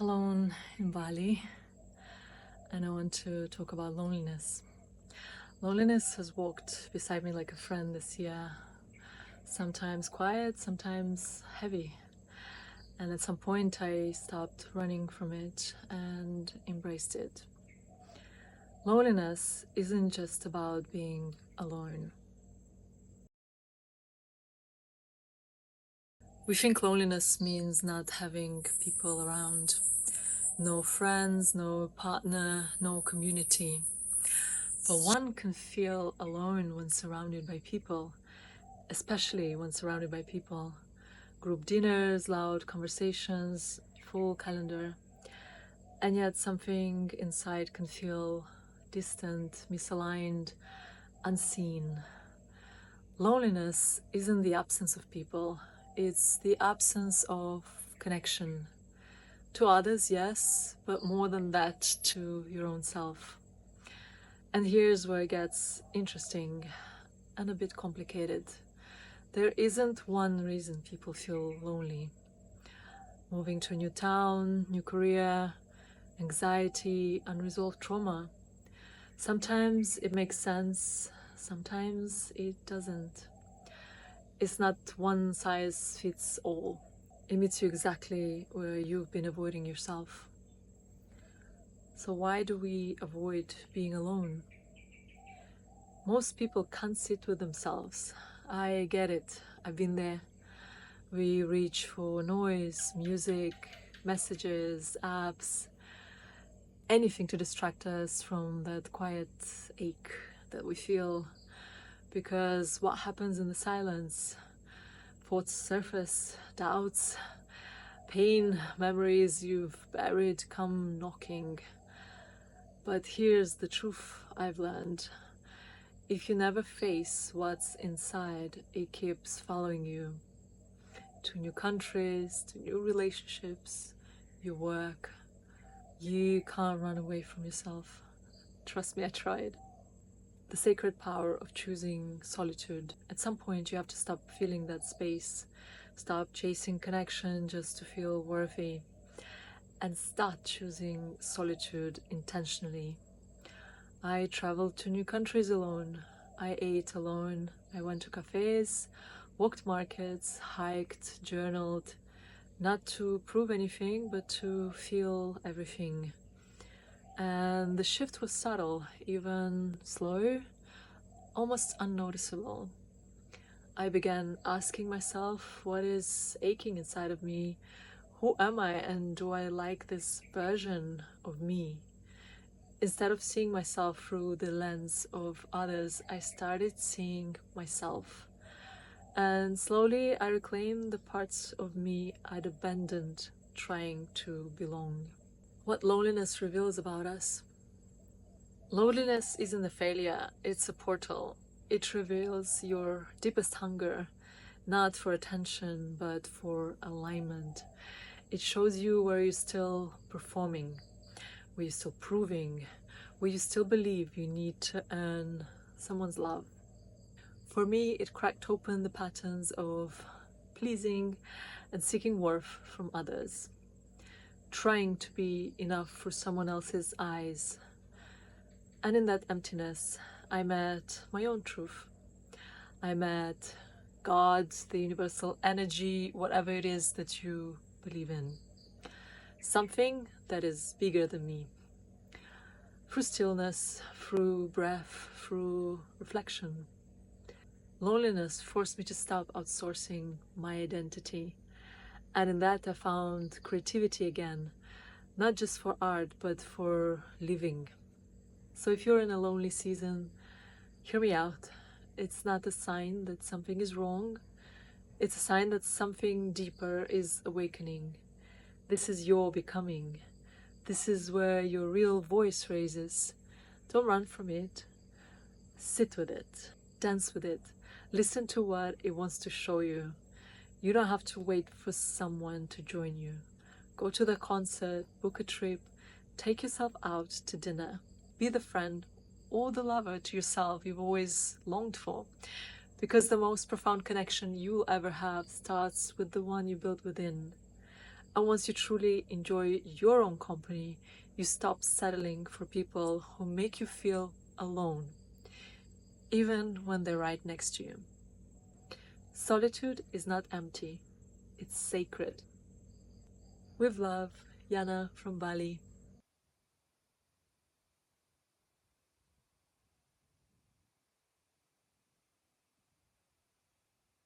alone in Bali, and I want to talk about loneliness. Loneliness has walked beside me like a friend this year, sometimes quiet, sometimes heavy. And at some point, I stopped running from it and embraced it. Loneliness isn't just about being alone. We think loneliness means not having people around. No friends, no partner, no community. But one can feel alone when surrounded by people, especially when surrounded by people. Group dinners, loud conversations, full calendar. And yet something inside can feel distant, misaligned, unseen. Loneliness isn't the absence of people, it's the absence of connection. To others, yes, but more than that, to your own self. And here's where it gets interesting and a bit complicated. There isn't one reason people feel lonely. Moving to a new town, new career, anxiety, unresolved trauma. Sometimes it makes sense, sometimes it doesn't. It's not one size fits all. It meets you exactly where you've been avoiding yourself. So why do we avoid being alone? Most people can't sit with themselves. I get it. I've been there. We reach for noise, music, messages, apps, anything to distract us from that quiet ache that we feel. Because what happens in the silence? Thoughts surface, doubts, pain, memories you've buried come knocking. But here's the truth I've learned. If you never face what's inside, it keeps following you. To new countries, to new relationships, your work. You can't run away from yourself. Trust me, I tried. The sacred power of choosing solitude. At some point, you have to stop feeling that space. Stop chasing connection just to feel worthy. And start choosing solitude intentionally. I traveled to new countries alone. I ate alone. I went to cafes, walked markets, hiked, journaled, not to prove anything, but to feel everything. And the shift was subtle, even slow, almost unnoticeable. I began asking myself, what is aching inside of me? Who am I, and do I like this version of me? Instead of seeing myself through the lens of others, I started seeing myself. And slowly I reclaimed the parts of me I'd abandoned trying to belong. What loneliness reveals about us. Loneliness isn't a failure, it's a portal. It reveals your deepest hunger, not for attention, but for alignment. It shows you where you're still performing, where you're still proving, where you still believe you need to earn someone's love. For me, it cracked open the patterns of pleasing and seeking worth from others, trying to be enough for someone else's eyes. And in that emptiness, I met my own truth. I met God, the universal energy, whatever it is that you believe in. Something that is bigger than me. Through stillness, through breath, through reflection. Loneliness forced me to stop outsourcing my identity. And in that I found creativity again, not just for art, but for living. So if you're in a lonely season, hear me out. It's not a sign that something is wrong. It's a sign that something deeper is awakening. This is your becoming. This is where your real voice raises. Don't run from it. Sit with it. Dance with it. Listen to what it wants to show you. You don't have to wait for someone to join you. Go to the concert, book a trip, take yourself out to dinner. Be the friend or the lover to yourself you've always longed for. Because the most profound connection you'll ever have starts with the one you build within. And once you truly enjoy your own company, you stop settling for people who make you feel alone, even when they're right next to you. Solitude is not empty, it's sacred. With love, Iana from Bali.